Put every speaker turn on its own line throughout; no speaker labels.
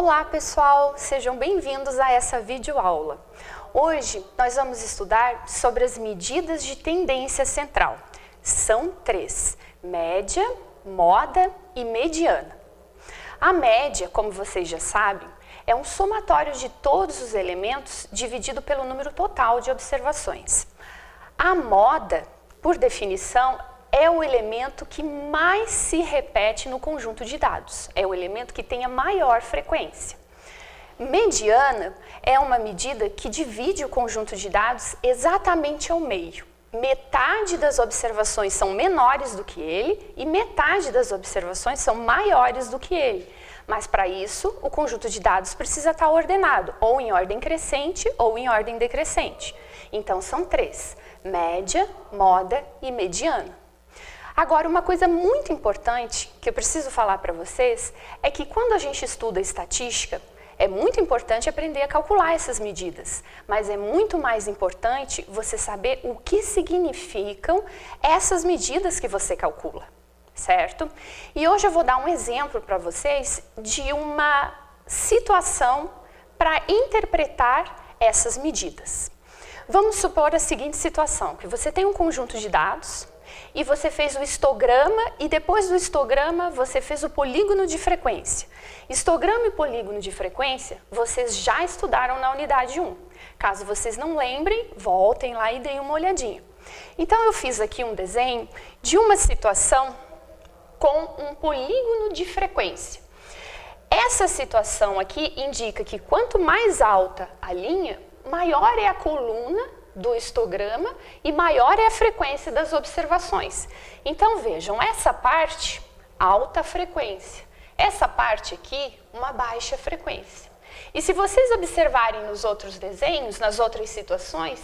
Olá pessoal, sejam bem-vindos a essa videoaula. Hoje nós vamos estudar sobre as medidas de tendência central. São três: média, moda e mediana. A média, como vocês já sabem, é um somatório de todos os elementos dividido pelo número total de observações. A moda, por definição, é o elemento que mais se repete no conjunto de dados, é o elemento que tem a maior frequência. Mediana é uma medida que divide o conjunto de dados exatamente ao meio. Metade das observações são menores do que ele e metade das observações são maiores do que ele. Mas para isso, o conjunto de dados precisa estar ordenado, ou em ordem crescente ou em ordem decrescente. Então são três: média, moda e mediana. Agora, uma coisa muito importante que eu preciso falar para vocês é que quando a gente estuda estatística, é muito importante aprender a calcular essas medidas, mas é muito mais importante você saber o que significam essas medidas que você calcula, certo? E hoje eu vou dar um exemplo para vocês de uma situação para interpretar essas medidas. Vamos supor a seguinte situação, que você tem um conjunto de dados e você fez o histograma e depois do histograma você fez o polígono de frequência. Histograma e polígono de frequência vocês já estudaram na unidade 1. Caso vocês não lembrem, voltem lá e deem uma olhadinha. Então eu fiz aqui um desenho de uma situação com um polígono de frequência. Essa situação aqui indica que quanto mais alta a linha, maior é a coluna do histograma e maior é a frequência das observações. Então vejam, essa parte, alta frequência. Essa parte aqui, uma baixa frequência. E se vocês observarem nos outros desenhos, nas outras situações,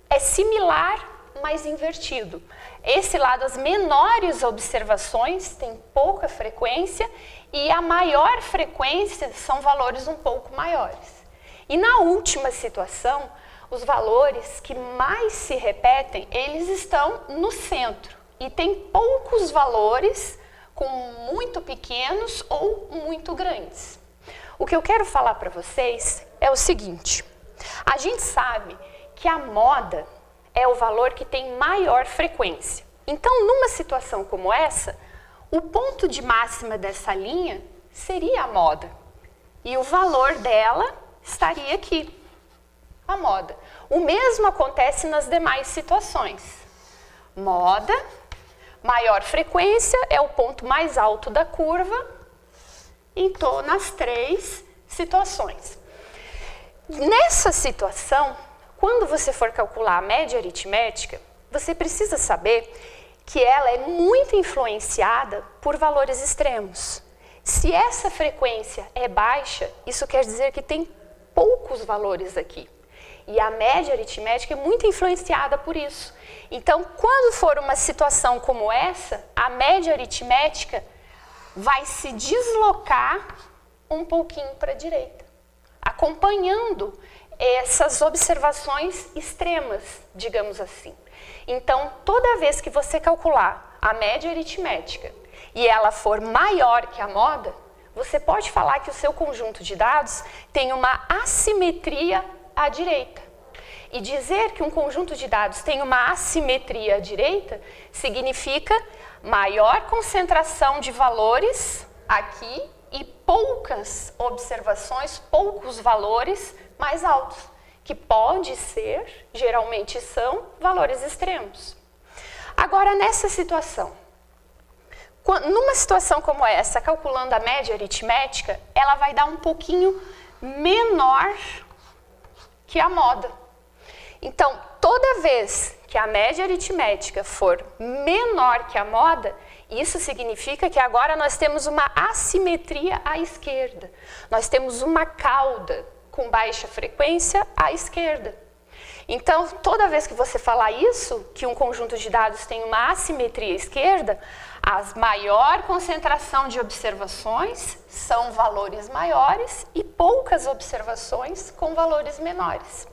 é similar, mas invertido. Esse lado, as menores observações têm pouca frequência e a maior frequência são valores um pouco maiores. E na última situação, os valores que mais se repetem, eles estão no centro e tem poucos valores com muito pequenos ou muito grandes. O que eu quero falar para vocês é o seguinte: a gente sabe que a moda é o valor que tem maior frequência. Então, numa situação como essa, o ponto de máxima dessa linha seria a moda e o valor dela estaria aqui. A moda. O mesmo acontece nas demais situações. Moda, maior frequência, é o ponto mais alto da curva, nas três situações. Nessa situação, quando você for calcular a média aritmética, você precisa saber que ela é muito influenciada por valores extremos. Se essa frequência é baixa, isso quer dizer que tem poucos valores aqui. E a média aritmética é muito influenciada por isso. Então, quando for uma situação como essa, a média aritmética vai se deslocar um pouquinho para a direita, acompanhando essas observações extremas, digamos assim. Então, toda vez que você calcular a média aritmética e ela for maior que a moda, você pode falar que o seu conjunto de dados tem uma assimetria à direita. E dizer que um conjunto de dados tem uma assimetria à direita significa maior concentração de valores aqui e poucas observações, poucos valores mais altos, que pode ser, geralmente são, valores extremos. Agora, nessa situação, numa situação como essa, calculando a média aritmética, ela vai dar um pouquinho menor que a moda. Então, toda vez que a média aritmética for menor que a moda, isso significa que agora nós temos uma assimetria à esquerda. Nós temos uma cauda com baixa frequência à esquerda. Então, toda vez que você falar isso, que um conjunto de dados tem uma assimetria à esquerda, a maior concentração de observações são valores maiores e poucas observações com valores menores.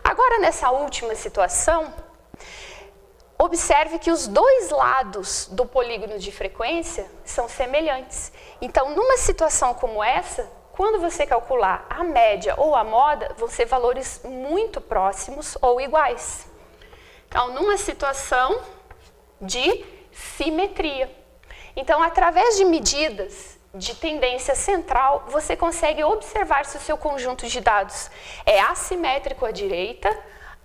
Agora, nessa última situação, observe que os dois lados do polígono de frequência são semelhantes. Então, numa situação como essa, quando você calcular a média ou a moda, vão ser valores muito próximos ou iguais. Então, numa situação de simetria. Então, através de medidas de tendência central, você consegue observar se o seu conjunto de dados é assimétrico à direita,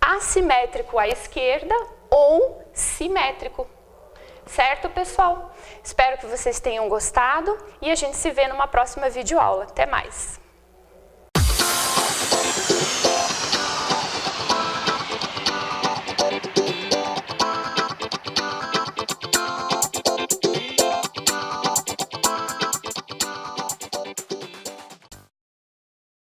assimétrico à esquerda ou simétrico. Certo, pessoal? Espero que vocês tenham gostado e a gente se vê numa próxima videoaula. Até mais!